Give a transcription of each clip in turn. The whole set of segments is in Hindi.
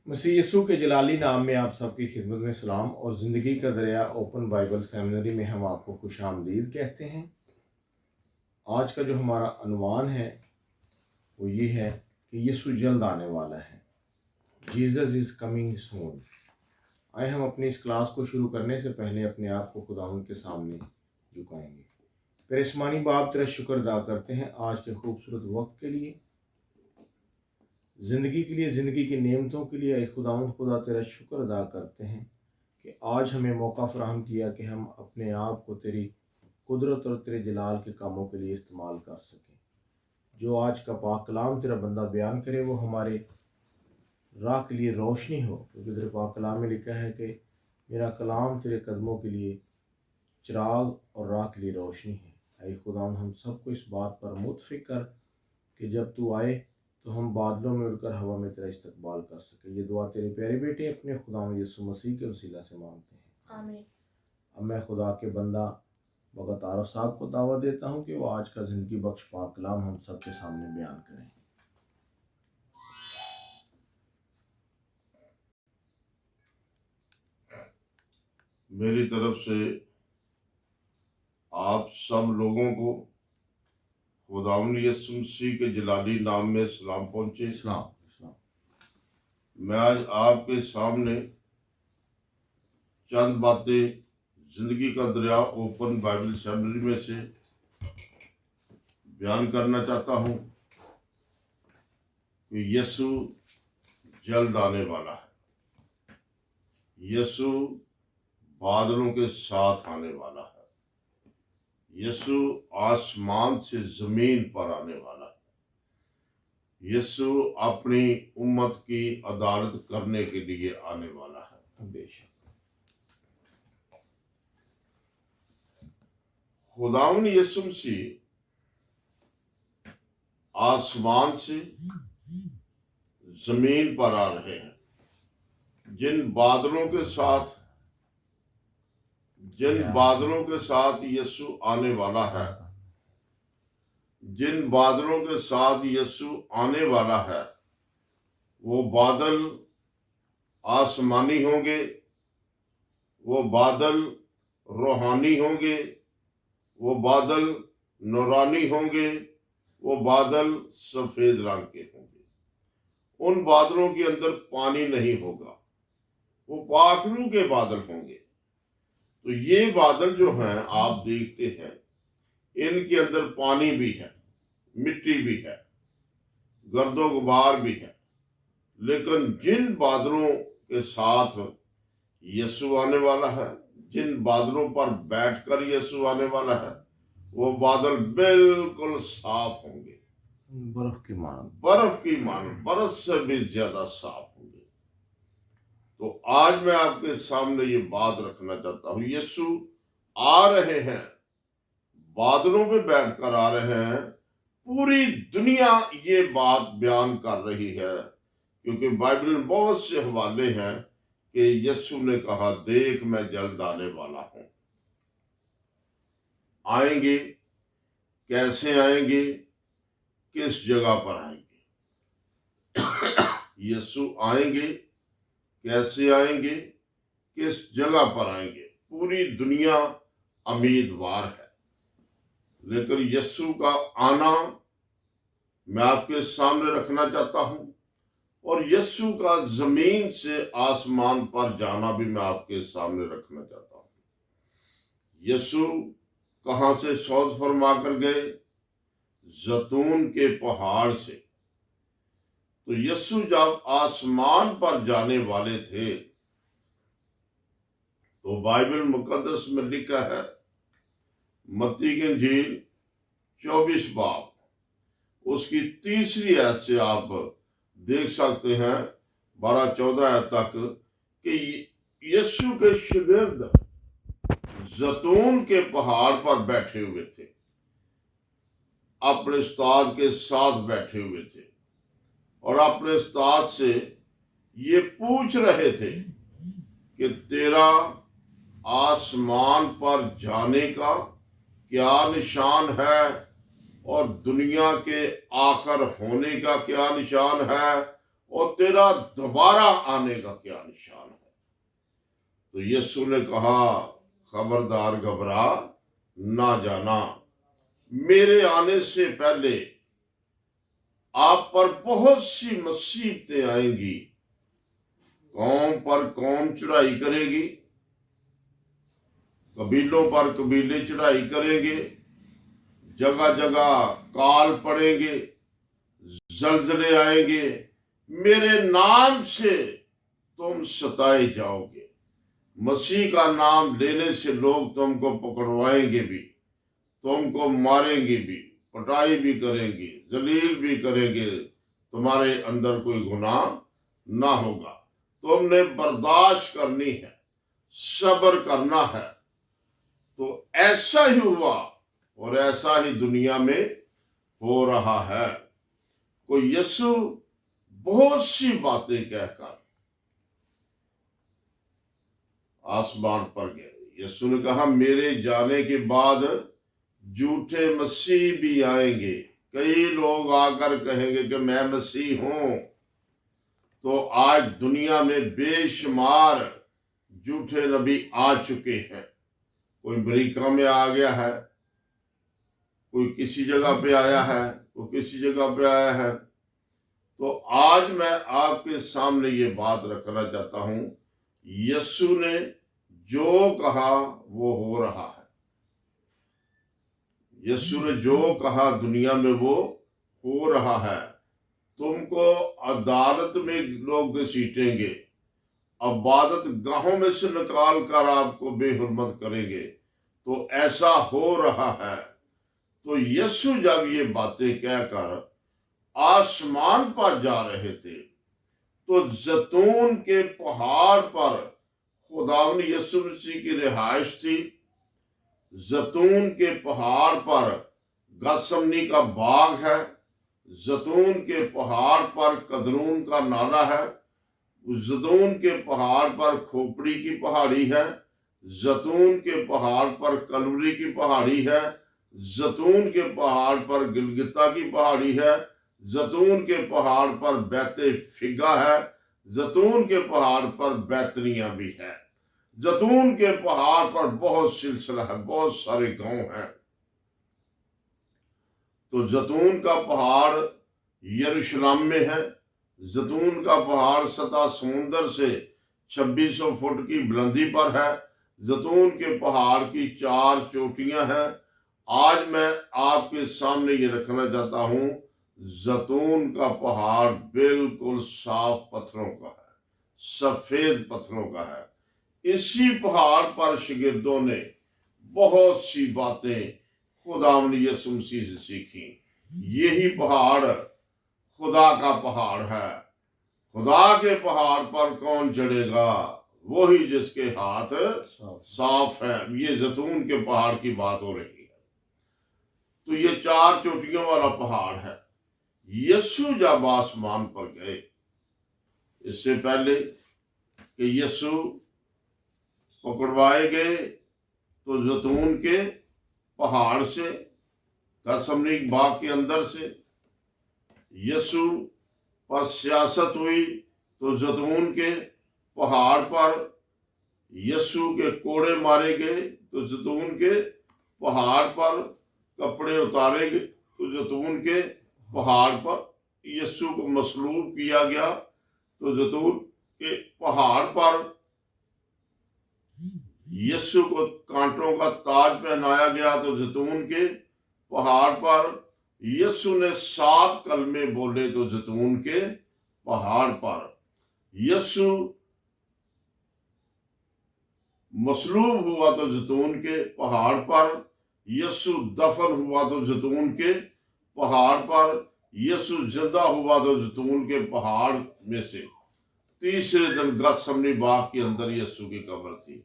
मसीह यीशु के जलाली नाम में आप सबकी खिदमत में सलाम और ज़िंदगी का दरिया ओपन बाइबल सेमिनरी में हम आपको खुश आमदीद कहते हैं। आज का जो हमारा अनुमान है वो ये है कि यीशु जल्द आने वाला है। Jesus is coming soon. आए हम अपनी इस क्लास को शुरू करने से पहले अपने आप को खुदावंद के सामने झुकाएंगे। फिर इस्मानी बाप तेरा शुक्र अदा करते हैं आज के खूबसूरत वक्त के लिए, ज़िंदगी के लिए, ज़िंदगी की नेमतों के लिए। खुदावंद खुदा तेरा शुक्र अदा करते हैं कि आज हमें मौका फराहम किया कि हम अपने आप को तेरी कुदरत और तेरे जलाल के कामों के लिए इस्तेमाल कर सकें। जो आज का पाक कलाम तेरा बंदा बयान करे वो हमारे राह के लिए रोशनी हो, क्योंकि तेरे पाक कलाम में लिखा है कि मेरा कलाम तेरे कदमों के लिए चिराग और राह के लिए रोशनी है। ऐ खुदावंद हम सबको इस बात पर मुतफिक कर कि जब तू आए तो हम बादलों में उड़कर हवा में तेरा इस्तकबाल कर सके। ये दुआ तेरे प्यारे बेटे अपने खुदावंद यीशु मसीह के वसीला से मांगते हैं, आमीन। अब मैं खुदा के बंदा भगत आरफ साहब को दावत देता हूँ कि वो आज का ज़िंदगी बख्श पाक कलाम हम सबके सामने बयान करें। मेरी तरफ से आप सब लोगों को खुदावंद यीशु मसीह के जलाली नाम में सलाम पहुंचे। सलाम। मैं आज आपके सामने चंद बातें जिंदगी का दरिया ओपन बाइबल सेमिनरी में से बयान करना चाहता हूं कि यीशु जल्द आने वाला है। यीशु बादलों के साथ आने वाला है। यीशु आसमान से जमीन पर आने वाला है। यीशु अपनी उम्मत की अदालत करने के लिए आने वाला है। बेशक खुदावंद यीशु मसीह आसमान से जमीन पर आ रहे हैं। जिन बादलों के साथ यीशु आने वाला है, जिन बादलों के साथ यीशु आने वाला है, वो बादल आसमानी होंगे, वो बादल रूहानी होंगे, वो बादल नूरानी होंगे, वो बादल सफेद रंग के होंगे। उन बादलों के अंदर पानी नहीं होगा, वो पाक रूह के बादल होंगे। तो ये बादल जो हैं आप देखते हैं, इनके अंदर पानी भी है, मिट्टी भी है, गर्दो गुबार भी है। लेकिन जिन बादलों के साथ यीशु आने वाला है, जिन बादलों पर बैठकर यीशु आने वाला है, वो बादल बिल्कुल साफ होंगे, बर्फ की मान, बर्फ से भी ज्यादा साफ होंगे। तो आज मैं आपके सामने ये बात रखना चाहता हूं। यीशु आ रहे हैं, बादलों पे बैठकर आ रहे हैं। पूरी दुनिया ये बात बयान कर रही है, क्योंकि बाइबल में बहुत से हवाले हैं कि यीशु ने कहा, देख मैं जल्द आने वाला हूं। आएंगे, कैसे आएंगे, किस जगह पर आएंगे? यीशु आएंगे, कैसे आएंगे, किस जगह पर आएंगे? पूरी दुनिया उम्मीदवार है, लेकिन यीशु का आना मैं आपके सामने रखना चाहता हूं, और यीशु का जमीन से आसमान पर जाना भी मैं आपके सामने रखना चाहता हूं। यीशु कहां से सौद फरमा कर गए? जैतून के पहाड़ से। तो यीशु जब आसमान पर जाने वाले थे, तो बाइबल मुकद्दस में लिखा है, मत्ती की इंजील 24 बाब उसकी 3री आयत से आप देख सकते हैं 12-14 आयत तक, कि यीशु के शागिर्द जैतून के पहाड़ पर बैठे हुए थे, अपने उस्ताद के साथ बैठे हुए थे, और अपने उस्ताद से ये पूछ रहे थे कि तेरा आसमान पर जाने का क्या निशान है, और दुनिया के आखिर होने का क्या निशान है, और तेरा दोबारा आने का क्या निशान है। तो यीशु ने कहा, खबरदार, घबरा ना जाना, मेरे आने से पहले आप पर बहुत सी मुसीबतें आएंगी। कौम पर कौम चढ़ाई करेगी, कबीलों पर कबीले चढ़ाई करेंगे, जगह जगह काल पड़ेंगे, जलजले आएंगे, मेरे नाम से तुम सताए जाओगे। मसीह का नाम लेने से लोग तुमको पकड़वाएंगे भी, तुमको मारेंगे भी, पटाई भी करेंगे, जलील भी करेंगे, तुम्हारे अंदर कोई गुनाह ना होगा। तुमने बर्दाश्त करनी है, सब्र करना है। तो ऐसा ही हुआ और ऐसा ही दुनिया में हो रहा है। कोई यीशु बहुत सी बातें कहकर आसमान पर गए। यीशु ने कहा, मेरे जाने के बाद झूठे मसीह भी आएंगे। कई लोग आकर कहेंगे कि मैं मसीह हूं। तो आज दुनिया में बेशुमार झूठे नबी आ चुके हैं। कोई अमेरिका में आ गया है, कोई किसी जगह पे आया है, कोई किसी जगह पे आया है। तो आज मैं आपके सामने ये बात रखना चाहता हूं, यीशु ने जो कहा वो हो रहा है। यीशु ने जो कहा दुनिया में वो हो रहा है। तुमको अदालत में लोग घसीटेंगे, इबादत गाहों में से निकाल कर आपको बेहुरमत करेंगे। तो ऐसा हो रहा है। तो यीशु जब ये बातें कहकर आसमान पर जा रहे थे, तो जैतून के पहाड़ पर खुदावंद यीशु मसीह की रिहाइश थी। जैतून के पहाड़ पर गतसमनी का बाग है। जैतून के पहाड़ पर कदरून का नाला है। जैतून के पहाड़ पर खोपड़ी की पहाड़ी है। जैतून के पहाड़ पर कलवरी की पहाड़ी है। जैतून के पहाड़ पर गिलगिता की पहाड़ी है। जैतून के पहाड़ पर बैते फिगा है। जैतून के पहाड़ पर बैतनिया भी है। जैतून के पहाड़ पर बहुत सिलसिला है, बहुत सारे गांव हैं। तो जैतून का पहाड़ यरूशलेम में है। जैतून का पहाड़ सतह समुंदर से 2600 फुट की बुलंदी पर है। जैतून के पहाड़ की 4 चोटियां हैं। आज मैं आपके सामने ये रखना चाहता हूं, जैतून का पहाड़ बिल्कुल साफ पत्थरों का है, सफेद पत्थरों का है। इसी पहाड़ पर शागिर्दों ने बहुत सी बातें खुदावंद यीशु मसीह से सीखी। यही पहाड़ खुदा का पहाड़ है। खुदा के पहाड़ पर कौन चढ़ेगा? वही जिसके हाथ साफ है। ये जैतून के पहाड़ की बात हो रही है। तो ये 4 चोटियों वाला पहाड़ है। यीशु जब आसमान पर गए, इससे पहले कि यीशु पकड़वाए गए, तो जैतून के पहाड़ से, गतसमनी बाग के अंदर से यीशु पर सियासत हुई। तो जैतून के पहाड़ पर यीशु के कोड़े मारे गए। तो जैतून के पहाड़ पर कपड़े उतारे गए। तो जैतून के पहाड़ पर यीशु को मसलूब किया गया। तो जैतून के पहाड़ पर यीशु को कांटों का ताज पहनाया गया। तो जैतून के पहाड़ पर यीशु ने 7 कलमे बोले। तो जैतून के पहाड़ पर यीशु मसलूब हुआ। तो जैतून के पहाड़ पर यीशु दफन हुआ। तो जैतून के पहाड़ पर यीशु जिंदा हुआ। तो जैतून के पहाड़ में से तीसरे दिन गतसमनी बाग के अंदर यीशु की कब्र थी।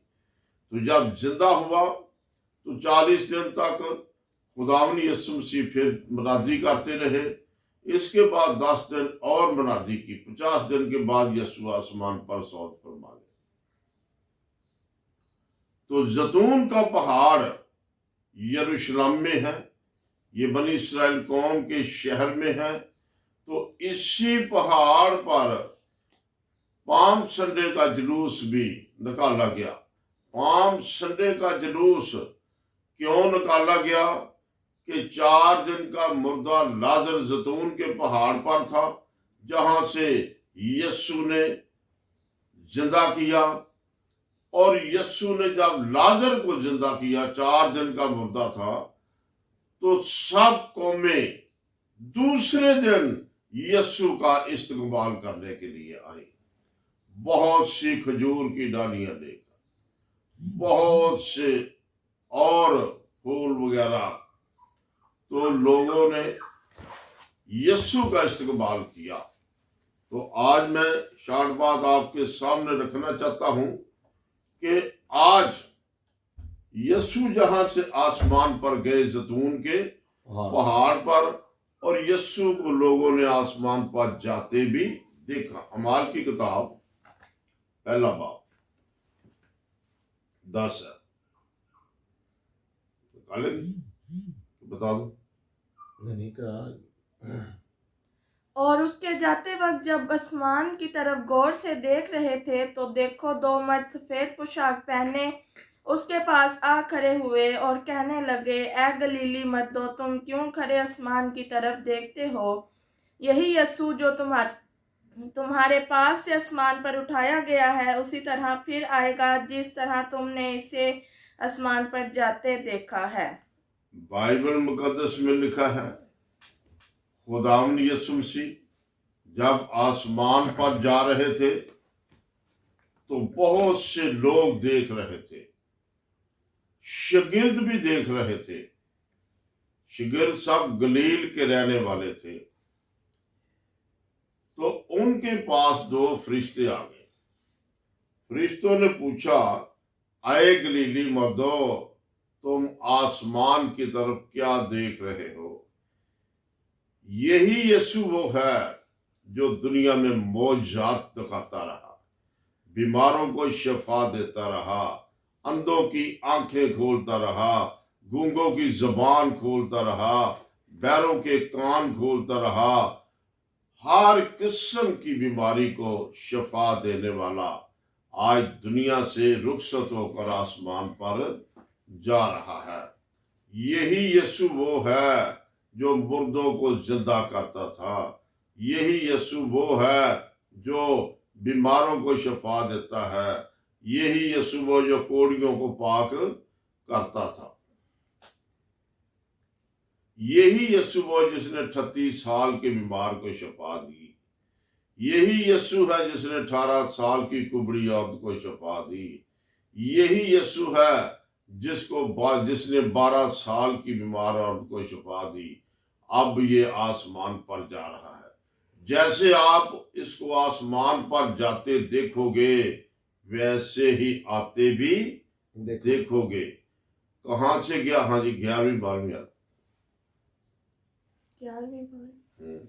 तो जब जिंदा हुआ तो 40 दिन तक खुदावंद यीशु मसीह फिर मनादी करते रहे। इसके बाद 10 दिन और मनादी की। 50 दिन के बाद यीशु आसमान पर सौद फरमा गए। तो जैतून का पहाड़ यरूशलेम में है। ये बनी इस्राएल कौम के शहर में है। तो इसी पहाड़ पर पाम संडे का जुलूस भी निकाला गया। पाम संडे का जुलूस क्यों निकाला गया कि 4 दिन का मुर्दा लाजर जैतून के पहाड़ पर था, जहां से यीशु ने जिंदा किया। और यीशु ने जब लाजर को जिंदा किया, 4 दिन का मुर्दा था, तो सब कौमें दूसरे दिन यीशु का इस्तकबाल करने के लिए आई। बहुत सी खजूर की डालियां लेकर, बहुत से और फूल वगैरह, तो लोगों ने यीशु का इस्तकबाल किया। तो आज मैं शॉर्ट बात आपके सामने रखना चाहता हूं कि आज यीशु जहां से आसमान पर गए जैतून के पहाड़ पर, और यीशु को लोगों ने आसमान पर जाते भी देखा। अमाल की किताब 1 बाब 10 है। बता दो। और उसके जाते वक्त जब आसमान की तरफ गौर से देख रहे थे, तो देखो 2 मर्द सफेद पोशाक पहने उसके पास आ खड़े हुए और कहने लगे, ए गलीली मर्दों, तुम क्यों खड़े आसमान की तरफ देखते हो? यही यीशु जो तुम्हारे पास से आसमान पर उठाया गया है, उसी तरह फिर आएगा जिस तरह तुमने इसे आसमान पर जाते देखा है। बाइबल मुकद्दस में लिखा है, खुदावंद यीशु मसीह जब आसमान पर जा रहे थे तो बहुत से लोग देख रहे थे, शागिर्द भी देख रहे थे। शागिर्द सब गलील के रहने वाले थे। तो उनके पास 2 फरिश्ते आ गए। फरिश्तों ने पूछा, आए गलीली मर्दों, तुम आसमान की तरफ क्या देख रहे हो? यही यीशु वो है जो दुनिया में मौजज़ात दिखाता रहा, बीमारों को शिफा देता रहा, अंधों की आंखें खोलता रहा, गूंगों की जबान खोलता रहा, बैरों के कान खोलता रहा, हर किस्म की बीमारी को शिफा देने वाला आज दुनिया से रुखसत होकर आसमान पर जा रहा है। यही यीशु वो है जो मुर्दों को जिंदा करता था। यही यीशु वो है जो बीमारों को शिफा देता है। यही यीशु वो जो कोड़ियों को पाक करता था। यही यीशु वो जिसने 38 साल के बीमार को शिफा दी। यही यीशु है जिसने 18 साल की कुबड़ी औरत को शिफा दी। यही यीशु है जिसने 12 साल की बीमार औरत को शिफा दी। अब ये आसमान पर जा रहा है। जैसे आप इसको आसमान पर जाते देखोगे, वैसे ही आते भी देखोगे। कहां से गया? हाँ जी, 11वीं 12वीं आयत। 11वीं 12वीं।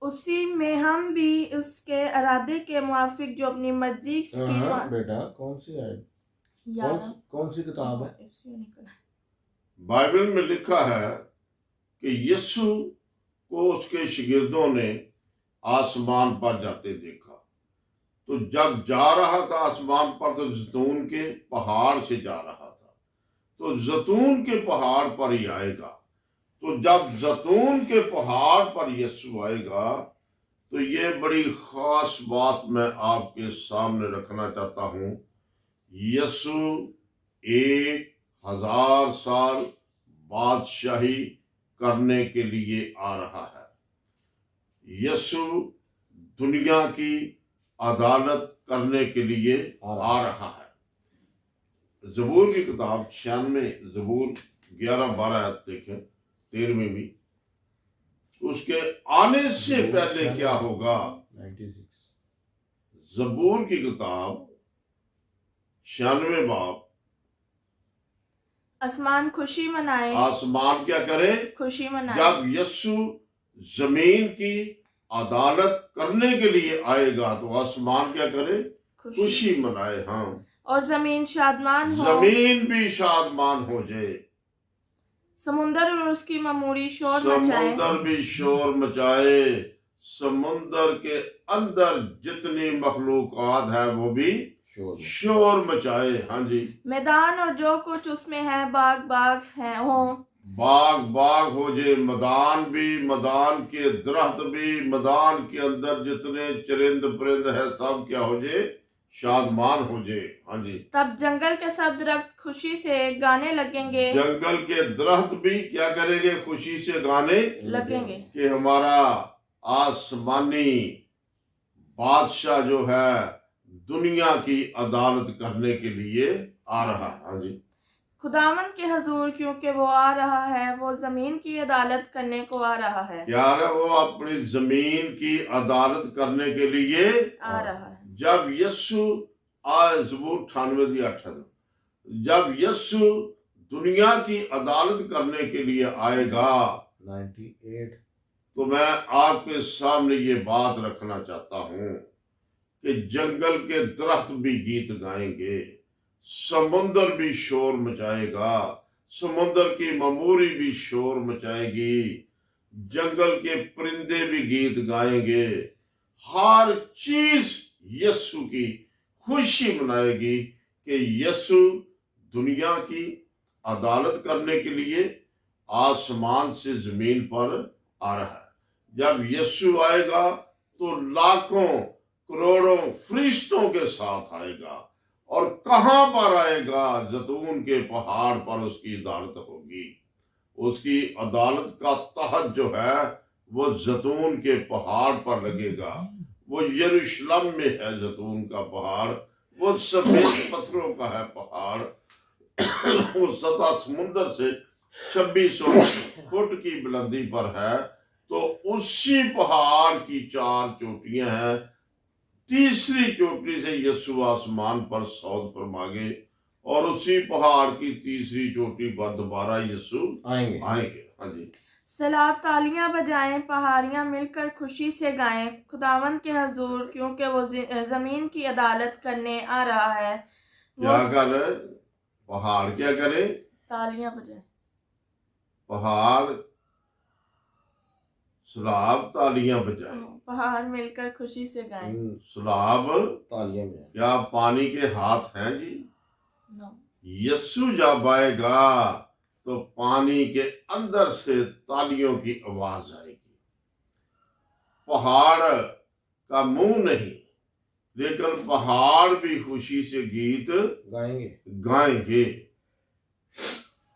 उसी में हम भी उसके इरादे के मुआफिक जो अपनी मर्जी की बेटा कौन सी आयत? कौन सी किताब है? बाइबल में लिखा है कि यीशु को उसके शागिर्दों ने आसमान पर जाते देखा। तो जब जा रहा था आसमान पर, तो जैतून के पहाड़ से जा रहा था। तो जैतून के पहाड़ पर ही आएगा। तो जब जैतून के पहाड़ पर यीशु आएगा, तो ये बड़ी खास बात मैं आपके सामने रखना चाहता हूं। यीशु 1000 साल बादशाही करने के लिए आ रहा है। यीशु दुनिया की अदालत करने के लिए आ रहा है। ज़बूर की किताब 96 ज़बूर 11-12 देखें, 13 भी। उसके आने से पहले क्या होगा? 96 ज़बूर की किताब 96 बाब। आसमान खुशी मनाए। आसमान क्या करे? खुशी मनाए। जब यीशु जमीन की अदालत करने के लिए आएगा, तो आसमान क्या करे? खुशी मनाए। हाँ, और जमीन शादमान हो। जमीन भी शादमान हो जाए। समुंदर और उसकी ममूरी शोर मचाए। समुंदर भी शोर मचाए, समुंदर के अंदर जितनी मखलूकात है वो भी शोर मचाए। हाँ जी, मैदान और जो कुछ उसमें है बाग बाग है हो, बाग बाग हो जे, मैदान भी, मैदान के दरख्त भी, मैदान के अंदर जितने चरिंद परिंद है सब क्या हो जे, शादमान हो जे। हाँ जी, तब जंगल के सब दरख्त खुशी से गाने लगेंगे। जंगल के दरख्त भी क्या करेंगे, खुशी से गाने लगेंगे कि हमारा आसमानी बादशाह जो है दुनिया की अदालत करने के लिए आ रहा है। हाँ जी, खुदावंद के हजूर क्योंकि वो आ रहा है, वो जमीन की अदालत करने को आ रहा है। यार वो अपनी जमीन की अदालत करने के लिए आ रहा है। जब यस्सु ज़बूर 98 जब यस्सु दुनिया की अदालत करने के लिए आएगा 98 तो मैं आपके सामने ये बात रखना चाहता हूं कि जंगल के दरख्त भी गीत गाएंगे, समुंदर भी शोर मचाएगा, समुंदर की ममूरी भी शोर मचाएगी, जंगल के परिंदे भी गीत गाएंगे, हर चीज यस्सु की खुशी मनाएगी कि यस्सु दुनिया की अदालत करने के लिए आसमान से जमीन पर आ रहा है। जब यस्सु आएगा तो लाखों करोड़ों फरिश्तों के साथ आएगा, और कहां पर आएगा, जैतून के पहाड़ पर उसकी अदालत होगी। उसकी अदालत का तहत जो है वो जैतून के पहाड़ पर लगेगा। वो यरूशलेम में है जैतून का पहाड़, वो सफेद पत्थरों का है पहाड़। वो सतह समुंदर से 2600 फुट की बुलंदी पर है। तो उसी पहाड़ की 4 चोटियां हैं। तीसरी चोटी से यीशु आसमान पर सौद फरमागे, और उसी पहाड़ की तीसरी चोटी पर दोबारा यीशु आएंगे। हाँ जी, सलाब तालियां बजाएं, पहाड़ियां मिलकर खुशी से गाएं खुदावंद के हजूर क्योंकि वो जमीन की अदालत करने आ रहा है। क्या कर रहे, पहाड़ क्या करे, तालियां बजाएं, पहाड़ सलाब तालियां बजाए, पहाड़ मिलकर खुशी से गाएं। सलाब तालियां बजाएं। क्या पानी के हाथ हैं जी? No. यस्सु जब आएगा तो पानी के अंदर से तालियों की आवाज आएगी। पहाड़ का मुंह नहीं, लेकिन पहाड़ भी खुशी से गीत गाएंगे।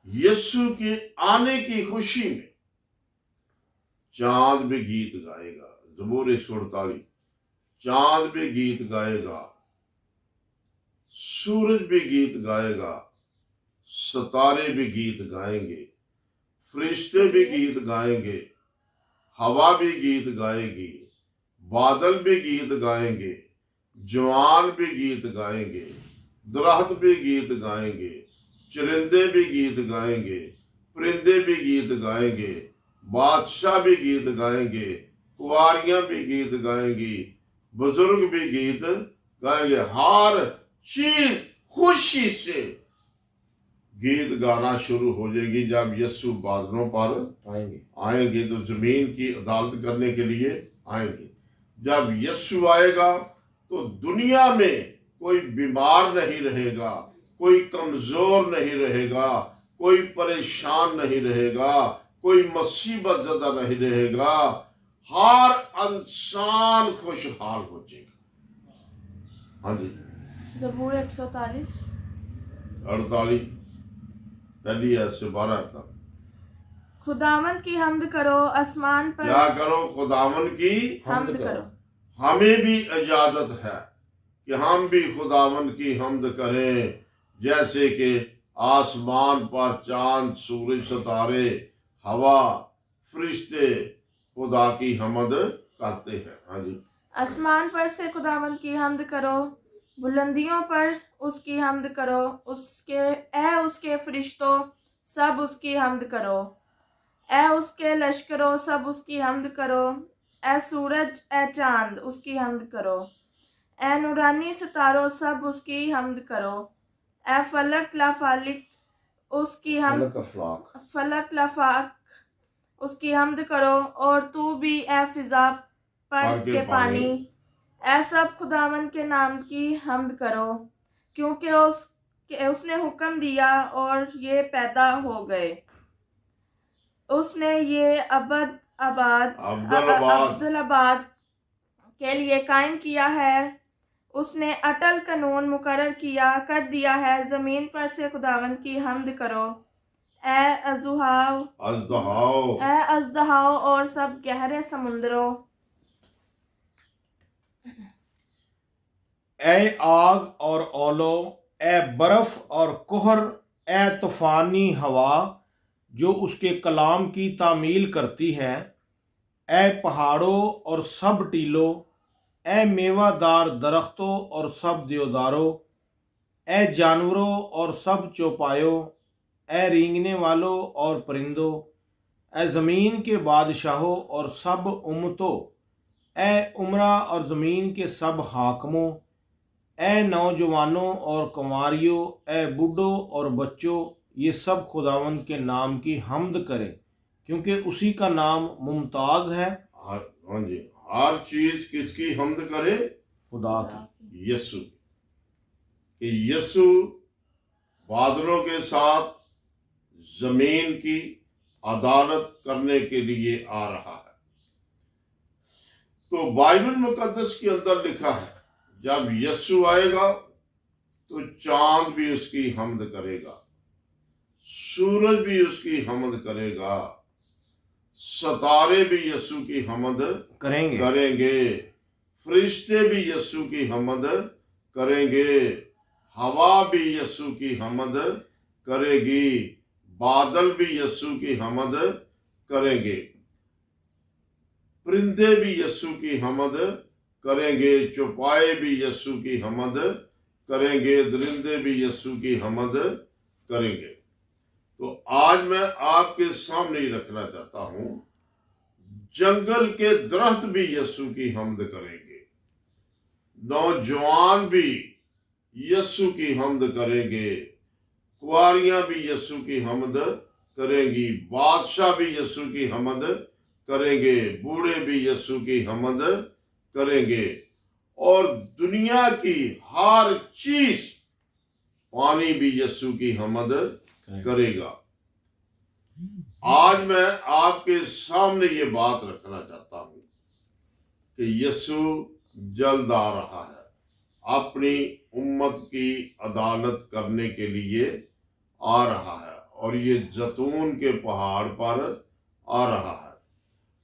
यस्सु के आने की खुशी में चांद भी गीत गाएगा। ज़बूर 148, चांद भी गीत गाएगा, सूरज भी गीत गाएगा, सितारे भी गीत गाएंगे, फरिश्ते भी गीत गाएंगे, हवा भी गीत गाएगी, बादल भी गीत गाएंगे, जवान भी गीत गाएंगे, दरख्त भी गीत गाएंगे, चरिंदे भी गीत गाएंगे, परिंदे भी गीत गाएंगे, बादशाह भी गीत गाएंगे, कुवारियां भी गीत गाएंगी, बुजुर्ग भी गीत गाएंगे। हर चीज खुशी से गीत गाना शुरू हो जाएगी जब यस्सु बादलों पर आएंगे तो जमीन की अदालत करने के लिए आएंगे। जब यस्सु आएगा तो दुनिया में कोई बीमार नहीं रहेगा, कोई कमजोर नहीं रहेगा, कोई परेशान नहीं रहेगा, कोई मुसीबत ज़दा नहीं रहेगा। हर इंसान खुशहाल हो जाएगा। हाँ जी, ज़बूर 148 48 पहली आयत से 12 तक। खुदावंद की हम्द करो आसमान पर। क्या करो, खुदावंद की हम्द करो। हमें भी इजाजत है कि हम भी खुदावंद की हम्द करें, जैसे कि आसमान पर चांद, सूरज, सितारे, हवा, फरिश्ते खुदा की हम्द करते हैं। हाँ जी, आसमान पर से खुदावंद की हम्द करो, बुलंदियों पर उसकी हम्द करो, उसके फरिश्तों सब उसकी हम्द करो, उसके लश्करों सब उसकी हम्द करो, सूरज चांद उसकी हम्द करो, नूरानी सितारों सब उसकी हम्द करो, फलक ला फालिक उसकी हम फलक अफलाक, फलक लफाक उसकी हमद करो, और तू भी ए फिजा पर के पानी, ऐ सब खुदावंद के नाम की हमद करो, क्योंकि उसने हुक्म दिया और ये पैदा हो गए। उसने ये अब्दुलाबाद के लिए कायम किया है। उसने अटल कानून मुकर्रर कर दिया है। ज़मीन पर से खुदावंद की हमद करो, ए अज़दहाओ और सब गहरे समुद्रों, ए आग और ओलो, ए बर्फ और कोहर, ए तूफानी हवा जो उसके कलाम की तामील करती है, ए पहाड़ों और सब टीलों, ए मेवादार दरख्तों और सब देवदारों, ए जानवरों और सब चौपायों, ए रेंगने वालों और परिंदों, ए ज़मीन के बादशाहों और सब उम्मतों, ए उमरा और ज़मीन के सब हाकमों, ए नौजवानों और कुंवारियों, ए बूढ़ों और बच्चों, ये सब खुदावंद के नाम की हमद करें, क्योंकि उसी का नाम मुमताज़ है। हाँ जी, हर चीज किसकी हमद करे? खुदा की। यीशु, कि यीशु बादलों के साथ जमीन की अदालत करने के लिए आ रहा है। तो बाइबल मुकद्दस के अंदर लिखा है, जब यीशु आएगा तो चांद भी उसकी हमद करेगा, सूरज भी उसकी हमद करेगा, सितारे भी यीशु की हमद करेंगे, फरिश्ते भी यीशु की हमद करेंगे, हवा भी यीशु की हमद करेगी, बादल भी यीशु की हमद करेंगे, परिंदे भी यीशु की हमद करेंगे, चौपाए भी यीशु की हमद करेंगे, दरिंदे भी यीशु की हमद करेंगे। तो आज मैं आपके सामने ही रखना चाहता हूं, जंगल के दरख्त भी यीशु की हमद करेंगे, नौजवान भी यीशु की हमद करेंगे, कुआरियां भी यीशु की हमद करेंगी, बादशाह भी यीशु की हमद करेंगे, बूढ़े भी यीशु की हमद करेंगे, और दुनिया की हर चीज, पानी भी यीशु की हमद करेगा। आज मैं आपके सामने ये बात रखना चाहता हूं कि यीशु जल्द आ रहा है, अपनी उम्मत की अदालत करने के लिए आ रहा है, और ये जैतून के पहाड़ पर आ रहा है।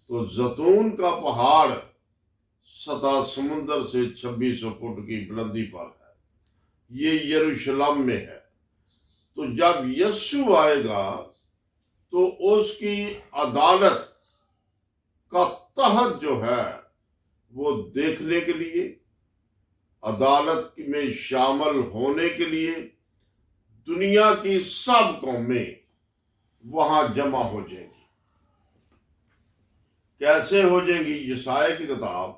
तो जैतून का पहाड़ सतह समुद्र से 2600 फुट की बुलंदी पर है, ये यरूशलेम में है। तो जब यीशु आएगा तो उसकी अदालत का तहत जो है वो देखने के लिए, अदालत में शामिल होने के लिए दुनिया की सब कौमें वहां जमा हो जाएंगी। कैसे हो जाएंगी? यशायाह की किताब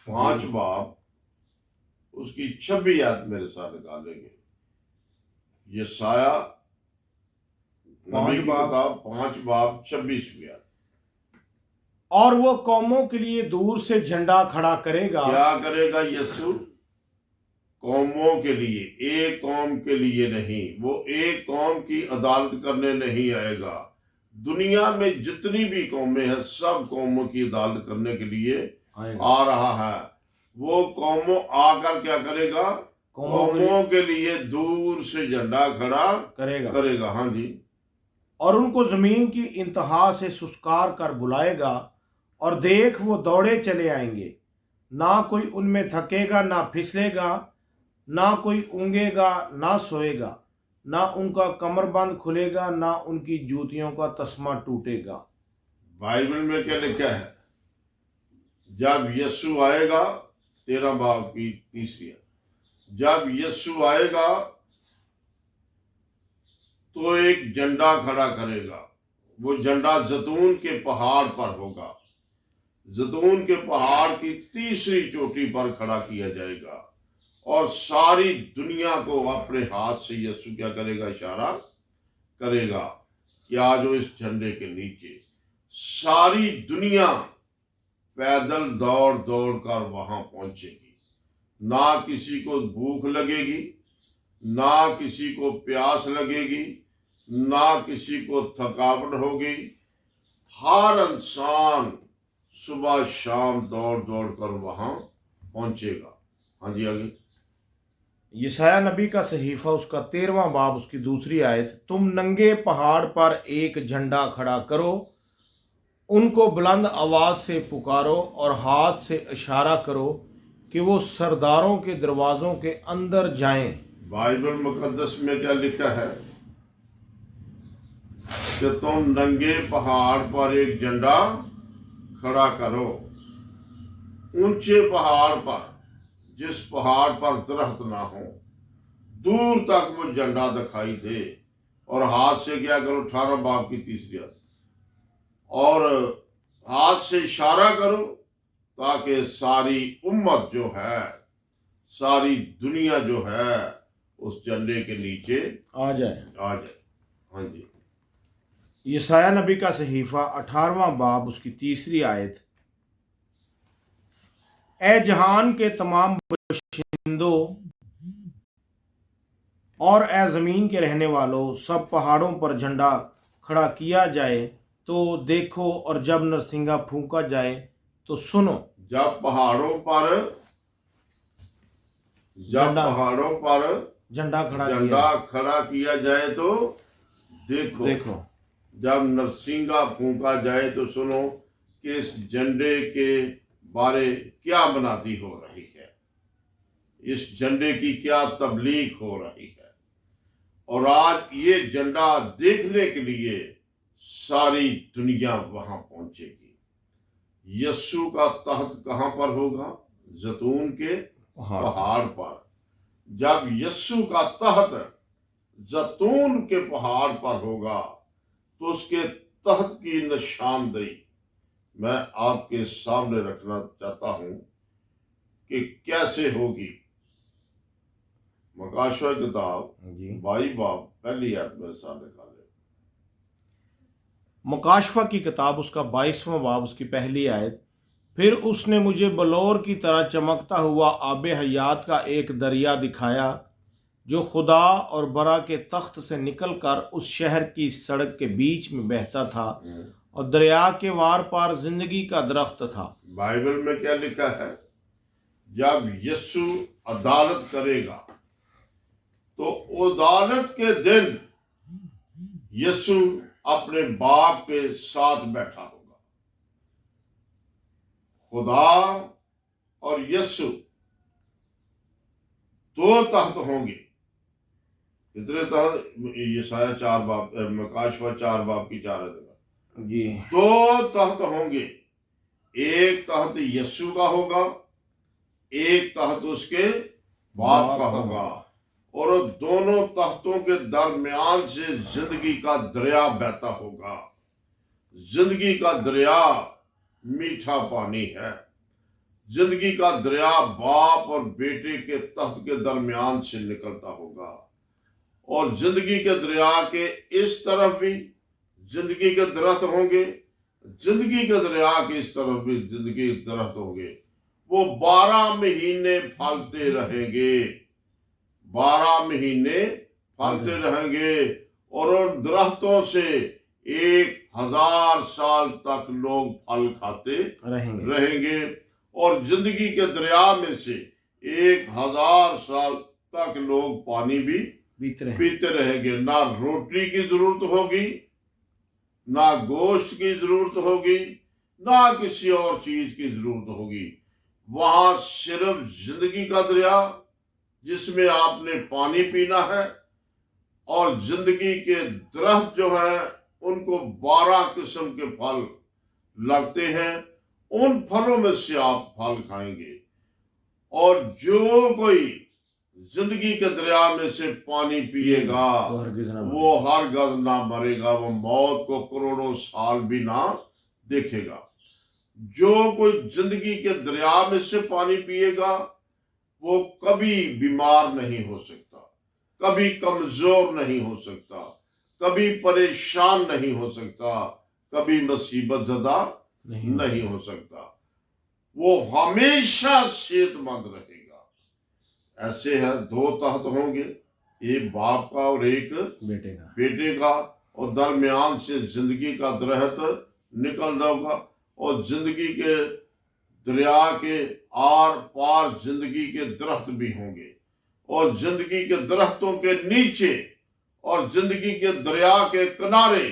5 बाब उसकी 26 आयत मेरे साथ निकालेंगे। यशायाह नबी की किताब 5 बाब 26 आयत। और वो कौमों के लिए दूर से झंडा खड़ा करेगा। क्या करेगा यीशु? कौमों के लिए, एक कौम के लिए नहीं। वो एक कौम की अदालत करने नहीं आएगा, दुनिया में जितनी भी कौमें हैं सब कौमों की अदालत करने के लिए आ रहा है। वो कौमों आकर क्या करेगा? कौमों के लिए दूर से झंडा खड़ा करेगा। हाँ जी। और उनको जमीन की इंतहा से सुस्कार कर बुलाएगा, और देख वो दौड़े चले आएंगे, ना कोई उनमें थकेगा ना फिसलेगा, ना कोई ऊँगेगा ना सोएगा, ना उनका कमरबंद खुलेगा, ना उनकी जूतियों का तस्मा टूटेगा। बाइबल में क्या लिखा है? जब यीशु आएगा, 13 बाब की 3 जब यीशु आएगा तो एक झंडा खड़ा करेगा। वो झंडा जैतून के पहाड़ पर होगा। जैतून के पहाड़ की तीसरी चोटी पर खड़ा किया जाएगा, और सारी दुनिया को अपने हाथ से यीशु क्या करेगा, इशारा करेगा कि आज वो इस झंडे के नीचे सारी दुनिया पैदल दौड़ दौड़ कर वहां पहुंचेगी। ना किसी को भूख लगेगी, ना किसी को प्यास लगेगी, ना किसी को थकावट होगी। हर इंसान सुबह शाम दौड़ दौड़ कर वहां पहुंचेगा। हाँ जी, आगे। यशायाह नबी का सहीफा उसका 13वां बाब उसकी दूसरी आयत, तुम नंगे पहाड़ पर एक झंडा खड़ा करो, उनको बुलंद आवाज से पुकारो और हाथ से इशारा करो कि वो सरदारों के दरवाजों के अंदर जाएं। बाइबल मुकद्दस में क्या लिखा है कि तुम नंगे पहाड़ पर एक झंडा खड़ा करो, ऊंचे पहाड़ पर, जिस पहाड़ पर दरख्त ना हो, दूर तक वो झंडा दिखाई दे, और हाथ से क्या करो, 18 बाब की तीसरी आयत, और हाथ से इशारा करो ताकि सारी उम्मत जो है, सारी दुनिया जो है उस झंडे के नीचे आ जाए। हाँ जी। यशायाह नबी का सहीफा 18वां बाब उसकी तीसरी आयत, ए जहान के तमाम बाशिंदों और ए जमीन के रहने वालों, सब पहाड़ों पर झंडा खड़ा किया जाए तो देखो, और जब नरसिंगा फूंका जाए तो सुनो। जब पहाड़ों पर झंडा खड़ा किया जाए तो देखो। जब नरसिंगा फूंका जाए तो सुनो कि इस झंडे के बारे क्या बनाती हो रही है, इस झंडे की क्या तबलीग हो रही है। और आज ये झंडा देखने के लिए सारी दुनिया वहां पहुंचेगी। यीशु का तख्त कहां पर होगा? जैतून के पहाड़ पर। जब यीशु का तख्त जैतून के पहाड़ पर होगा तो उसके तख्त की निशानदेही मैं आपके सामने रखना चाहता हूं कि कैसे होगी। मकाशवा किताब 22 बाब पहली आयत मेरे सामने खा ले। मुकाशफा की किताब उसका 22वां बाब उसकी पहली आयत, फिर उसने मुझे बलौर की तरह चमकता हुआ आबे हयात का एक दरिया दिखाया जो खुदा और बरा के तख्त से निकलकर उस शहर की सड़क के बीच में बहता था, और दरिया के वार पार जिंदगी का दरख्त था। बाइबल में क्या लिखा है? जब यीशु अदालत करेगा तो अदालत के दिन यीशु अपने बाप के साथ बैठा होगा। खुदा और यीशु दो तख्त होंगे। कितने तख्त? यशायाह 4 बाब, मकाशवा 4 बाब की 4 जी। दो तख्त होंगे। एक तख्त यीशु का होगा, एक तख्त उसके बाप का होगा, और दोनों तख्तों के दरमियान से जिंदगी का दरिया बहता होगा। जिंदगी का दरिया मीठा पानी है। जिंदगी का दरिया बाप और बेटे के तख्त के दरमियान से निकलता होगा, और जिंदगी के दरिया के इस तरफ भी जिंदगी के दरख्त होंगे, जिंदगी के दरिया के इस तरफ भी जिंदगी के दरख्त होंगे। वो 12 महीने फलते रहेंगे, 12 महीने फलते रहेंगे, और उन दरख्तों से 1000 साल तक लोग फल खाते रहेंगे, और जिंदगी के दरिया में से 1000 साल तक लोग पानी भी पीते रहेंगे। ना रोटी की जरूरत होगी, ना गोश्त की जरूरत होगी, ना किसी और चीज की जरूरत होगी। वहां सिर्फ जिंदगी का दरिया जिसमें आपने पानी पीना है, और जिंदगी के दरख्त जो है उनको 12 किस्म के फल लगते हैं। उन फलों में से आप फल खाएंगे, और जो कोई जिंदगी के दरिया में से पानी पिएगा वो हरगिज़ ना मरेगा, वो मौत को करोड़ों साल भी ना देखेगा। जो कोई जिंदगी के दरिया में से पानी पिएगा वो कभी बीमार नहीं हो सकता, कभी कमजोर नहीं हो सकता, कभी परेशान नहीं हो सकता, कभी मुसीबत ज़दा नहीं हो सकता। वो हमेशा सेहतमंद रहेगा। ऐसे है, दो तख्त होंगे, एक बाप का और एक बेटे का, और दरमियान से जिंदगी का दरख्त निकल जाएगा, और जिंदगी के दरिया के आर पार जिंदगी के दरख्त भी होंगे, और जिंदगी के दरख्तों के नीचे और जिंदगी के दरिया के किनारे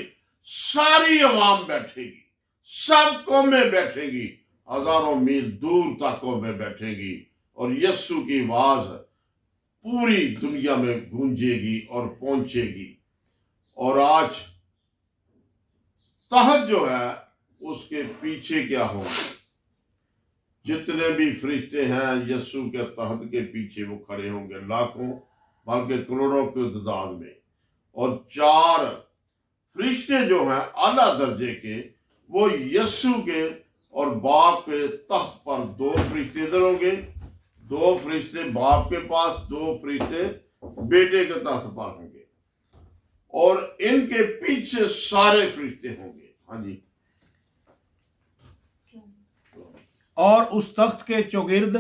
सारी अवाम बैठेगी, सब कौमें बैठेगी, हजारों मील दूर तक कौमें बैठेगी, और यस्सु की आवाज पूरी दुनिया में गूंजेगी और पहुंचेगी। और आज तहत जो है उसके पीछे क्या होगा? जितने भी फरिश्ते हैं यस्सु के तहत के पीछे वो खड़े होंगे, लाखों बल्कि करोड़ों की तादाद में। और 4 फरिश्ते जो हैं आला दर्जे के, वो यस्सु के और बाप के तख्त पर 2 फरिश्ते इधर होंगे, 2 फरिश्ते बाप के पास, 2 फरिश्ते बेटे के तख्त पर होंगे, और इनके पीछे सारे फरिश्ते होंगे। हाँ जी। और उस तख्त के चौगिर्द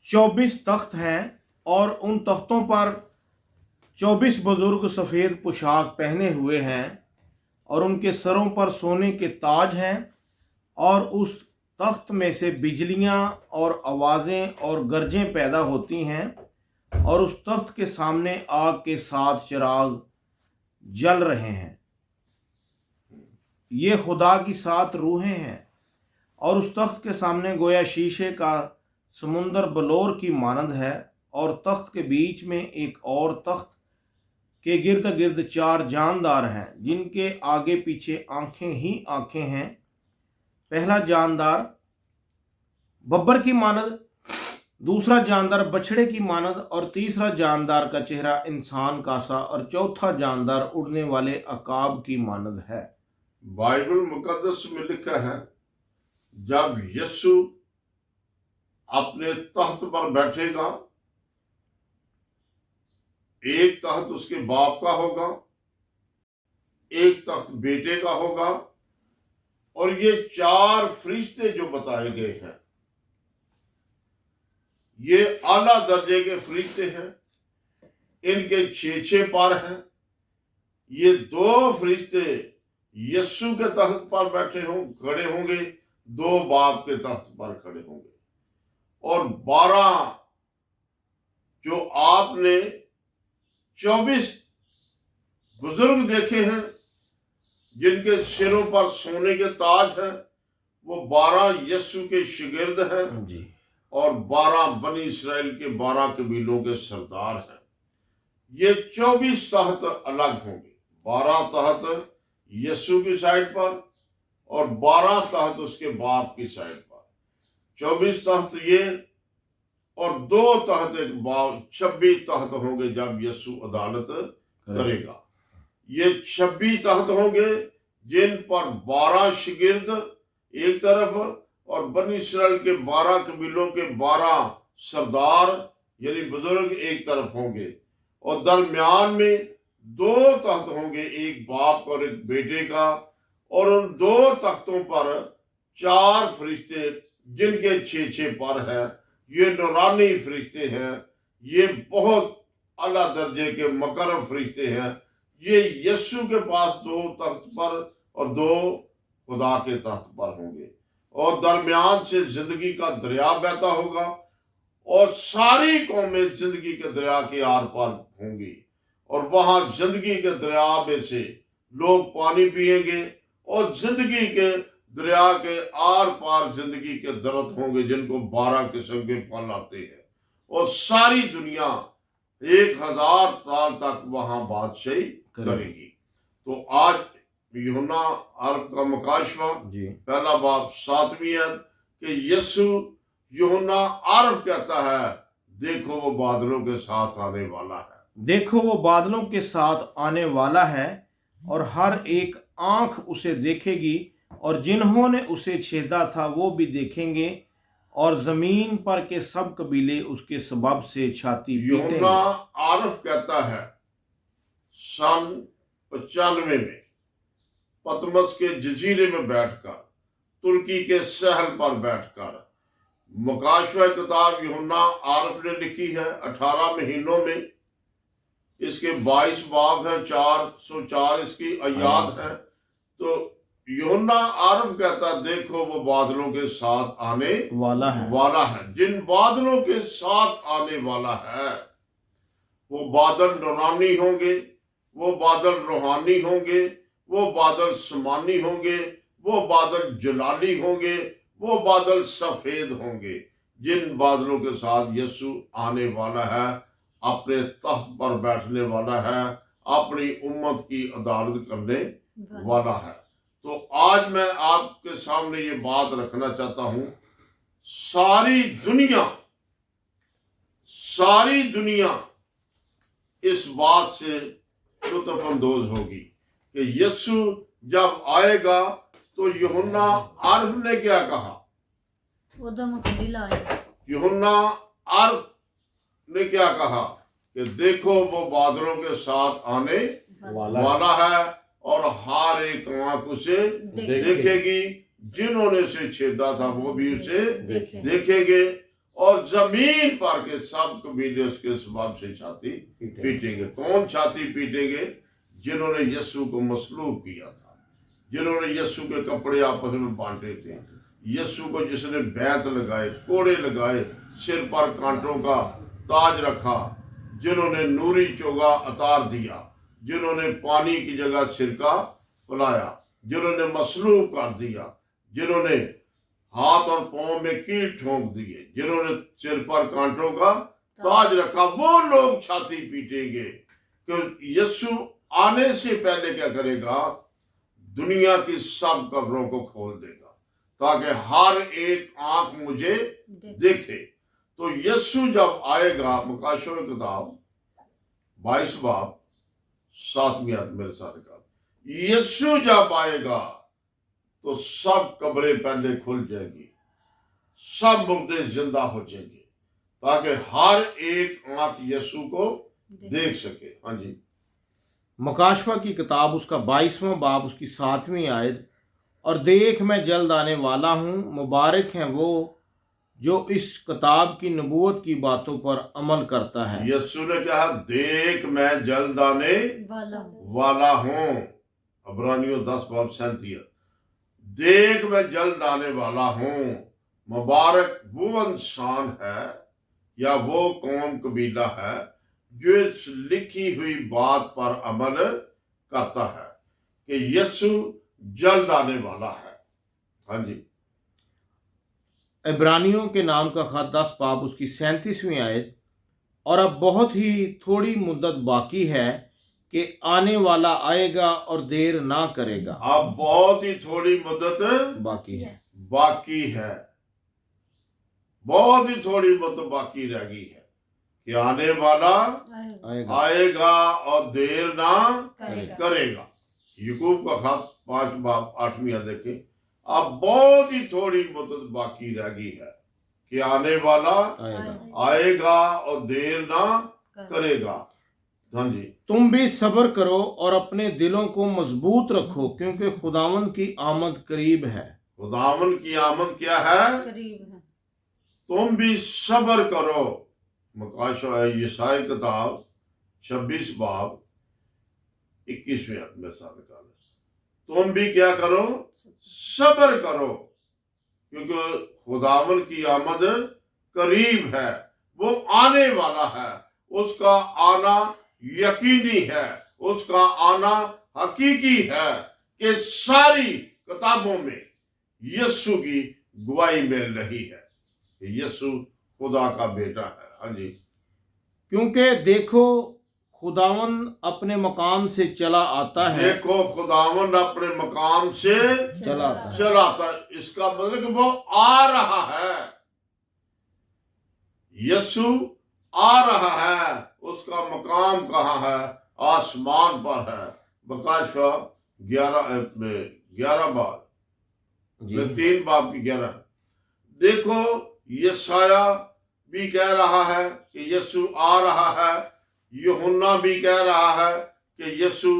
24 तख्त हैं, और उन तख्तों पर 24 बुजुर्ग सफ़ेद पोशाक पहने हुए हैं, और उनके सरों पर सोने के ताज हैं, और उस तख्त में से बिजलियां और आवाज़ें और गरजें पैदा होती हैं, और उस तख्त के सामने आग के 7 चिराग जल रहे हैं। ये खुदा की 7 रूहें हैं, और उस तख्त के सामने गोया शीशे का समुंदर बलौर की मानंद है, और तख्त के बीच में एक और तख्त के गिर्द गिर्द 4 जानदार हैं, जिनके आगे पीछे आंखें ही आंखें हैं। पहला जानदार बब्बर की मानद, दूसरा जानदार बछड़े की मानद, और तीसरा जानदार का चेहरा इंसान का सा, और चौथा जानदार उड़ने वाले अकाब की मानद है। बाइबल मुकद्दस में लिखा है, जब यस्सु अपने तख्त पर बैठेगा, एक तख्त उसके बाप का होगा, एक तख्त बेटे का होगा, और ये 4 फरिश्ते जो बताए गए हैं ये आला दर्जे के फरिश्ते हैं। इनके 6 पर हैं। ये 2 फरिश्ते यस्सु के तख्त पर खड़े होंगे, 2 बाप के तख्त पर खड़े होंगे, और 12 जो आपने 24 बुजुर्ग देखे हैं जिनके सिरों पर सोने के ताज हैं, वो 12 यस्सु के शागिर्द हैं जी, और 12 बनी इस्राएल के 12 कबीलों के सरदार हैं। ये 24 तहत अलग होंगे, 12 तहत यस्सु की साइड पर और 12 तहत उसके बाप की साइड पर। 24 तहत ये और 2 तहत एक बाप, 26 तहत होंगे जब यस्सु अदालत करेगा। ये 26 तहत होंगे जिन पर 12 शागिर्द एक तरफ और बनी इस्राएल के 12 कबीलों के 12 सरदार यानी बुजुर्ग एक तरफ होंगे, और दरमियान में 2 तख्त होंगे, एक बाप और एक बेटे का, और उन 2 तख्तों पर 4 फरिश्ते जिनके 6 पर है। ये नूरानी फरिश्ते हैं, ये बहुत आला दर्जे के मकरम फरिश्ते हैं। ये यस्सु के पास 2 तख्त पर और 2 खुदा के तख्त पर होंगे, और दरमियान से जिंदगी का दरिया बहता होगा, और सारी कौमें जिंदगी के दरिया के आर पार होंगी, और वहां जिंदगी के दरिया में से लोग पानी पिएंगे, और जिंदगी के दरिया के आर पार जिंदगी के दरख्त होंगे जिनको 12 किस्म के फल आते हैं, और सारी दुनिया 1000 साल तक वहां बादशाही करेगी। तो आज यूहन्ना अर्ब का मुकाशवा पहला बाब 7वीं आयत कि यस्सु यूहन्ना अर्ब कहता है, देखो वो बादलों के साथ आने वाला है। देखो वो बादलों के साथ आने वाला है, और हर एक आंख उसे देखेगी, और जिन्होंने उसे छेदा था वो भी देखेंगे, और जमीन पर के सब कबीले उसके सबब से छाती यूहन्ना पीटेंगे। आरफ कहता है सन 95 में पतमस के जजीरे में बैठकर, तुर्की के सहल पर बैठकर, मुकाशवा किताब यूहन्ना आरफ ने लिखी है 18 महीनों में। इसके 22 बाब हैं, 404 इसकी आयात है। तो यूहन्ना आरफ कहता देखो वो बादलों के साथ आने वाला है। जिन बादलों के साथ आने वाला है वो बादल नूरानी होंगे, वो बादल रूहानी होंगे, वो बादल समानी होंगे, वो बादल जलाली होंगे, वो बादल सफेद होंगे। जिन बादलों के साथ यीशु आने वाला है, अपने तख्त पर बैठने वाला है, अपनी उम्मत की अदालत करने वाला है। तो आज मैं आपके सामने ये बात रखना चाहता हूं, सारी दुनिया इस बात से लुत्फअंदोज होगी कि यीशु जब आएगा तो यूहन्ना आरफ ने क्या कहा? यूहन्ना आरफ ने क्या कहा कि देखो वो बादलों के साथ आने वाला है और हर एक आंख उसे देखेगी, जिन्होंने उसे छेदा था वो भी उसे देखेंगे, और जमीन पर के सब कबीले उसके सबब से छाती पीटेंगे। कौन छाती पीटेंगे? जिन्होंने यीशु को मसलूब किया था, जिन्होंने यीशु के कपड़े आपस में बांटे थे, यीशु को जिसने बैंत लगाए, कोड़े लगाए, सिर पर कांटों का ताज रखा, जिन्होंने नूरी चोगा उतार दिया, जिन्होंने पानी की जगह सिरका पिलाया, जिन्होंने मसलूब कर दिया, जिन्होंने हाथ और पांव में कील ठोंक दिए, जिन्होंने सिर पर कांटों का ताज रखा, वो लोग छाती पीटेंगे। कि यीशु आने से पहले क्या करेगा? दुनिया की सब कब्रों को खोल देगा ताकि हर एक आंख मुझे देखे। तो यीशु जब आएगा, मुकाशवा किताब 22 बाब 7वीं आयत मेरे साथ का, यीशु जब आएगा तो सब कब्रें पहले खुल जाएगी, सब मुर्दे जिंदा हो जाएंगे ताकि हर एक आंख यीशु को देख सके। हाँ जी, मुकाशवा की किताब उसका 22वां बाब उसकी 7वीं आयत, और देख मैं जल्द आने वाला हूँ, मुबारक हैं वो जो इस किताब की नबूवत की बातों पर अमल करता है। यीशु ने कहा देख मैं जल्द आने वाला हूँ, अब्रानियों 10 बाब 37। देख मैं जल्द आने वाला हूँ। मुबारक वो इंसान है या वो कौम कबीला है जो इस लिखी हुई बात पर अमल करता है कि यीशु जल्द आने वाला है। हाँ जी, इब्रानियों के नाम का खत 10 बाब उसकी 37वीं आयत, और अब बहुत ही थोड़ी मुद्दत बाकी है कि आने वाला आएगा और देर ना करेगा। अब बहुत ही थोड़ी मुद्दत बाकी है, बहुत ही थोड़ी मुद्दत बाकी रह गई है कि आने वाला आएगा और देर ना करेगा। याकूब का खत 5 बाब 8वीं आयत देखें। अब बहुत ही थोड़ी मुद्दत बाकी रह गई है कि आने वाला आएगा और देर ना करेगा। हाँ जी, तुम भी सब्र करो और अपने दिलों को मजबूत रखो, क्योंकि खुदावंद की आमद करीब है। खुदावंद की आमद क्या है? करीब है। तुम भी सब्र करो। मुकाशवा यशायाह किताब 26 बाब 21वें आयत में साथ निकाले। तुम भी क्या करो? सब्र करो, क्योंकि खुदावंद की आमद करीब है, वो आने वाला है, उसका आना यकीनी है, उसका आना हकीकी है कि सारी किताबों में यीशु की गवाही मिल रही है कि यीशु खुदा का बेटा है। हाँ जी, क्योंकि देखो खुदावंद अपने मकाम से चला आता है। देखो खुदावंद अपने मकाम से चला आता है। इसका मतलब कि वो आ रहा है, यीशु आ रहा है। उसका मकाम कहाँ है? आसमान पर है। मुकाशवा 11 बाब 3 बाब की 11। देखो यसाया भी कह रहा है कि यीशु आ रहा है, यूहन्ना भी कह रहा है कि यीशु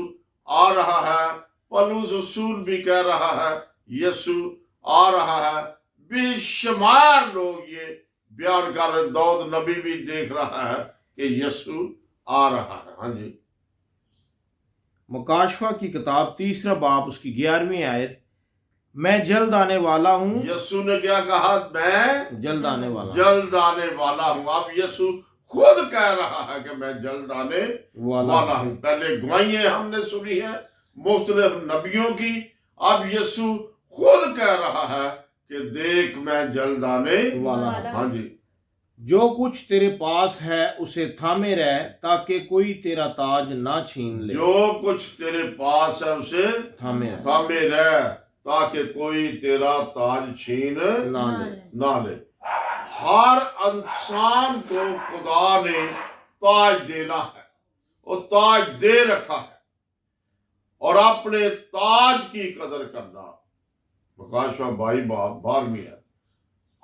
आ रहा है, पौलुस रसूल भी कह रहा है यीशु आ रहा है, बेशुमार लोग ये बयान कर रहे, दाऊद नबी भी देख रहा है कि यीशु आ रहा है। हाँ जी। मुकाशफा की किताब 3 बाब उसकी 11वीं आयत, मैं जल्द आने वाला हूँ। यीशु ने क्या कहा? मैं जल्द आने वाला हूँ। अब यीशु खुद कह रहा है कि मैं जल्द आने वाला हूँ। पहले गवाहियां हमने सुनी है मुख्तलिफ नबियों की, अब यीशु खुद कह रहा है कि देख मैं जल्द आने वाला हूँ। हाँ जी। जो कुछ तेरे पास है उसे थामे रह, ताकि कोई तेरा ताज ना छीन ले। जो कुछ तेरे पास है उसे थामे रह, ताकि कोई तेरा ताज छीन ना ले। हर इंसान को खुदा ने ताज देना है और ताज दे रखा है, और अपने ताज की कदर करना। मुकाशफा 12 है।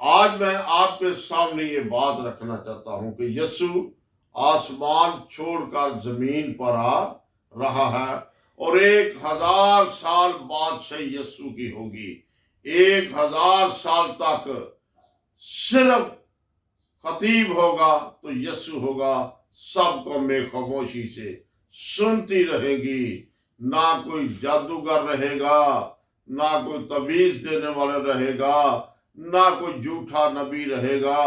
आज मैं आपके सामने ये बात रखना चाहता हूं कि यीशु आसमान छोड़कर जमीन पर आ रहा है, और 1000 साल बादशाही यीशु की होगी। 1000 साल तक सिर्फ खतीब होगा तो यीशु होगा, सब कौमें खामोशी से सुनती रहेगी। ना कोई जादूगर रहेगा, ना कोई तबीज देने वाला रहेगा, ना कोई झूठा नबी रहेगा,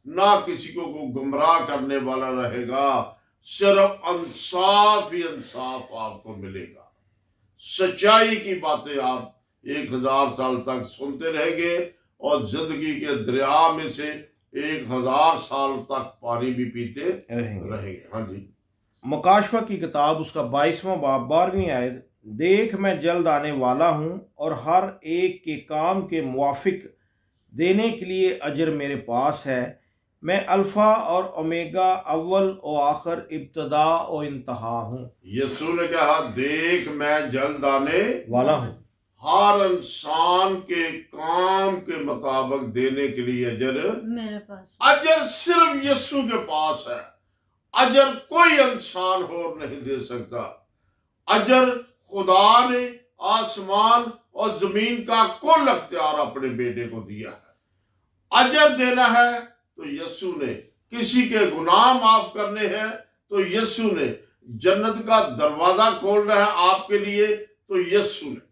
ना किसी को गुमराह करने वाला रहेगा। सिर्फ इंसाफ ही इंसाफ आपको मिलेगा। सच्चाई की बातें आप 1000 साल तक सुनते रहेंगे, और जिंदगी के दरिया में से 1000 साल तक पानी भी पीते रहेंगे। हाँ जी। मुकाशफा की किताब उसका 22वां बाब 12वीं आयत, देख मैं जल्द आने वाला हूँ, और हर एक के काम के मुआफिक देने के लिए अजर मेरे पास है। मैं अल्फा और ओमेगा, अव्वल और आखिर, इब्तदा और इंतहा हूँ। यीशु ने कहा देख मैं जल्द आने वाला हूँ, हर इंसान के काम के मुताबिक देने के लिए अजर मेरे पास। अजर सिर्फ यीशु के पास है। अजर कोई इंसान और नहीं दे सकता। अजर खुदा ने आसमान और जमीन का कुल अख्तियार अपने बेटे को दिया है। अजर देना है तो यीशु ने, किसी के गुनाह माफ करने हैं तो यीशु ने, जन्नत का दरवाजा खोलना है आपके लिए तो यीशु ने।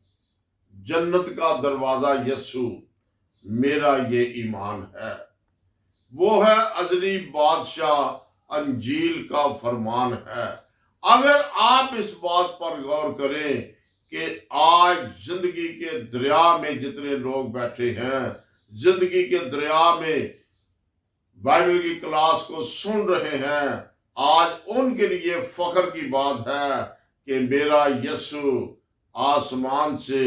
जन्नत का दरवाजा यीशु, मेरा ये ईमान है। वो है अजली बादशाह, अंजील का फरमान है। अगर आप इस बात पर गौर करें कि आज जिंदगी के दरिया में जितने लोग बैठे हैं, जिंदगी के दरिया में बाइबल की क्लास को सुन रहे हैं, आज उनके लिए फख्र की बात है कि मेरा यीशु आसमान से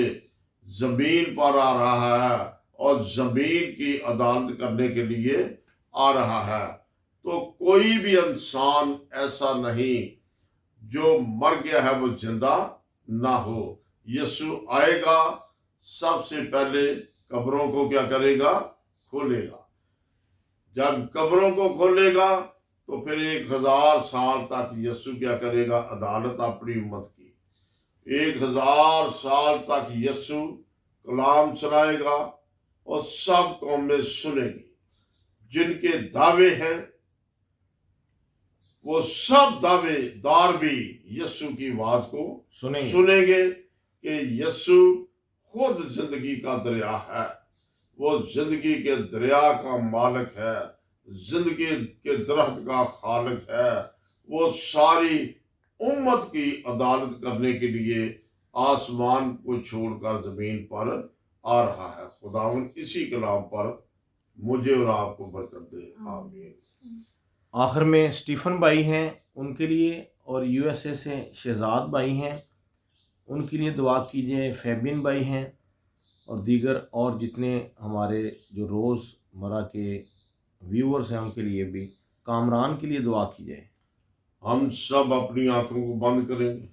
जमीन पर आ रहा है और जमीन की अदालत करने के लिए आ रहा है। तो कोई भी इंसान ऐसा नहीं जो मर गया है वो जिंदा ना हो। यीशु आएगा, सबसे पहले कब्रों को क्या करेगा? खोलेगा। जब कब्रों को खोलेगा तो फिर 1000 साल तक यीशु क्या करेगा? अदालत अपनी उम्मत की। 1000 साल तक यीशु कलाम सुनाएगा और सब कौमें सुनेगी। जिनके दावे हैं वो सब दावेदार भी यीशु की आवाज को सुनेंगे कि यीशु खुद जिंदगी का दरिया है। वो जिंदगी के दरिया का मालिक है, जिंदगी के दरख्त का खालिक है। वो सारी उम्मत की अदालत करने के लिए आसमान को छोड़कर जमीन पर आ रहा है। खुदावन इसी कलाम पर मुझे और आपको बरकत दे। आमीन। आखिर में स्टीफन भाई हैं, उनके लिए, और यूएसए से शहजाद भाई हैं, उनके लिए दुआ कीजिए। फैबिन भाई हैं और दीगर और जितने हमारे जो रोज़मर्रा के व्यूअर्स हैं उनके लिए भी, कामरान के लिए दुआ कीजिए। हम सब अपनी आंखों को बंद करेंगे।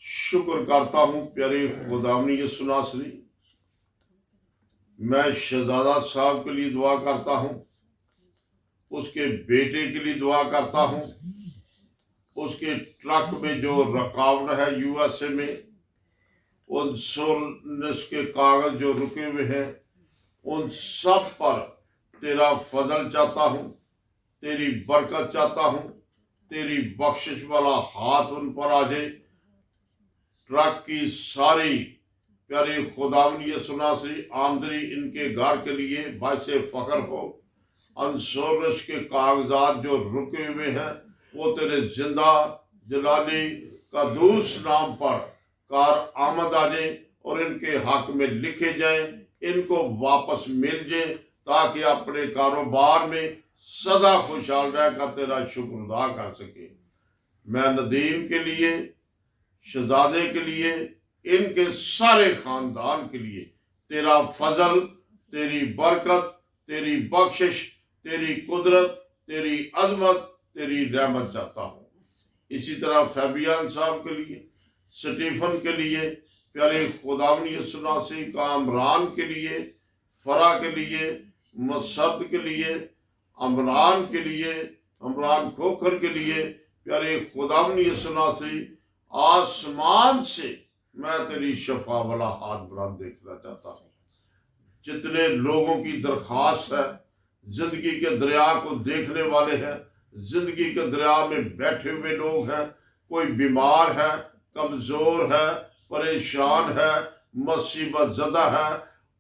शुक्र करता हूँ प्यारे खुदावनी यीशु नासरी, मैं शहजादा साहब के लिए दुआ करता हूँ, उसके बेटे के लिए दुआ करता हूँ, उसके ट्रक में जो रुकावट है यूएसए में, उन इंश्योरेंस के कागज जो रुके हुए हैं, उन सब पर तेरा फजल चाहता हूँ, तेरी बरकत चाहता हूँ, तेरी बख्शिश वाला हाथ उन पर आ जाए। ट्रक की सारी प्यारी खुदावन यीशु नासरी आमदनी इनके घर के लिए बाइसे फख्र हो। इंश्योरेंस के कागजात जो रुके हुए हैं वो तेरे जिंदा जलाली कदूस नाम पर कार आमद आ जाए और इनके हक में लिखे जाएं, इनको वापस मिल जाए, ताकि अपने कारोबार में सदा खुशहाल रहकर तेरा शुक्र अदा कर सके। मैं नदीम के लिए, शहजादे के लिए, इनके सारे खानदान के लिए तेरा फजल, तेरी बरकत, तेरी बख्शिश, तेरी कुदरत, तेरी अजमत, तेरी रहमत चाहता हूँ। इसी तरह फैबियान साहब के लिए, स्टीफन के लिए, प्यारे खुदावन यीशु नासरी कामरान के लिए, फरा के लिए, मसद के लिए, अमरान के लिए, अमरान खोखर के लिए, प्यारे खुदावन यीशु नासरी आसमान से मैं तेरी शफा वाला हाथ बुलंद देखना चाहता हूँ। जितने लोगों की दरखास्त है, जिंदगी के दरिया को देखने वाले हैं, जिंदगी के दरिया में बैठे हुए लोग हैं, कोई बीमार है, कमजोर है, परेशान है, मुसीबत ज़दा है,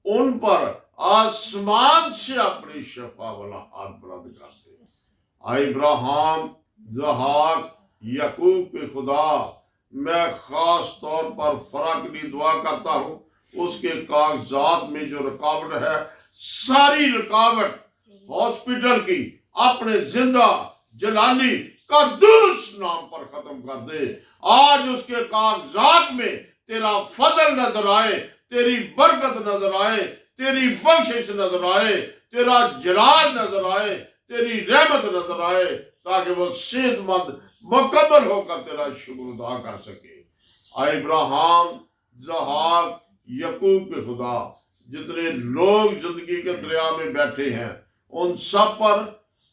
उन पर आसमान से अपनी शफा वाला हाथ बुलंद कर दे। इब्राहिम, ज़हाक, याकूब के खुदा, मैं खास तौर पर फरा के लिए दुआ करता हूँ। उसके कागजात में जो रुकावट है, सारी रुकावट हॉस्पिटल की अपने जिंदा जलाली कदूस नाम पर खत्म कर दे। आज उसके कागजात में तेरा फजल नजर आए, तेरी बरकत नजर आए, तेरी बख्शिश नजर आए, तेरा जलाल नजर आए, तेरी रहमत नजर आए, ताकि वो सेहतमंद मुकम्मल होकर तेरा शुक्र अदा कर सके। इब्राहिम, ज़हाक, याकूब के खुदा, जितने लोग जिंदगी के दरिया में बैठे हैं, उन सब पर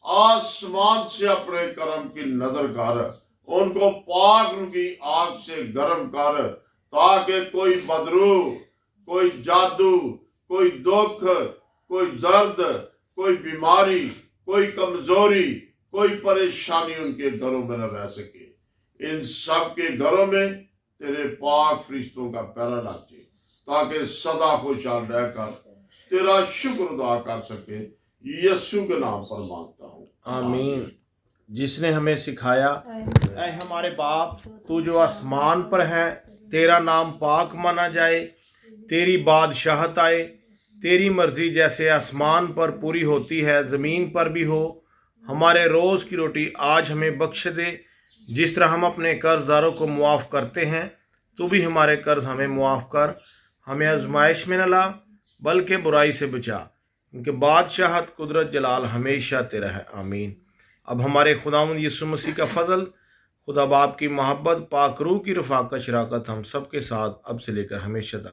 आसमान से अपने करम की नजर कर, उनको पाक की आग से गर्म कर, ताकि कोई बदरू, कोई जादू, कोई दुख, कोई दर्द, कोई बीमारी, कोई कमजोरी, कोई परेशानी उनके घरों में न रह सके। इन सब के घरों में तेरे पाक फरिश्तों का पहरा लग जाए, ताकि सदा खुशहाल रहकर तेरा शुक्र अदा कर सके। यीशु के नाम पर मांगता हूँ, आमीन। जिसने हमें सिखाया, ऐ हमारे बाप, तू जो आसमान पर है, तेरा नाम पाक माना जाए, तेरी बादशाहत आए, तेरी मर्जी जैसे आसमान पर पूरी होती है ज़मीन पर भी हो। हमारे रोज़ की रोटी आज हमें बख्श दे, जिस तरह हम अपने कर्जदारों को मुआफ़ करते हैं, तू भी हमारे कर्ज हमें मुआफ़ कर। हमें आजमाइश में न ला, बल्कि बुराई से बचा, क्योंकि बादशाहत, कुदरत, जलाल हमेशा तेरा है। आमीन। अब हमारे खुदावंद यीशु मसीह का फजल, खुदा बाप की मोहब्बत, पाक रूह की रफ़ाक़त, शराकत हम सब के साथ अब से लेकर हमेशा तक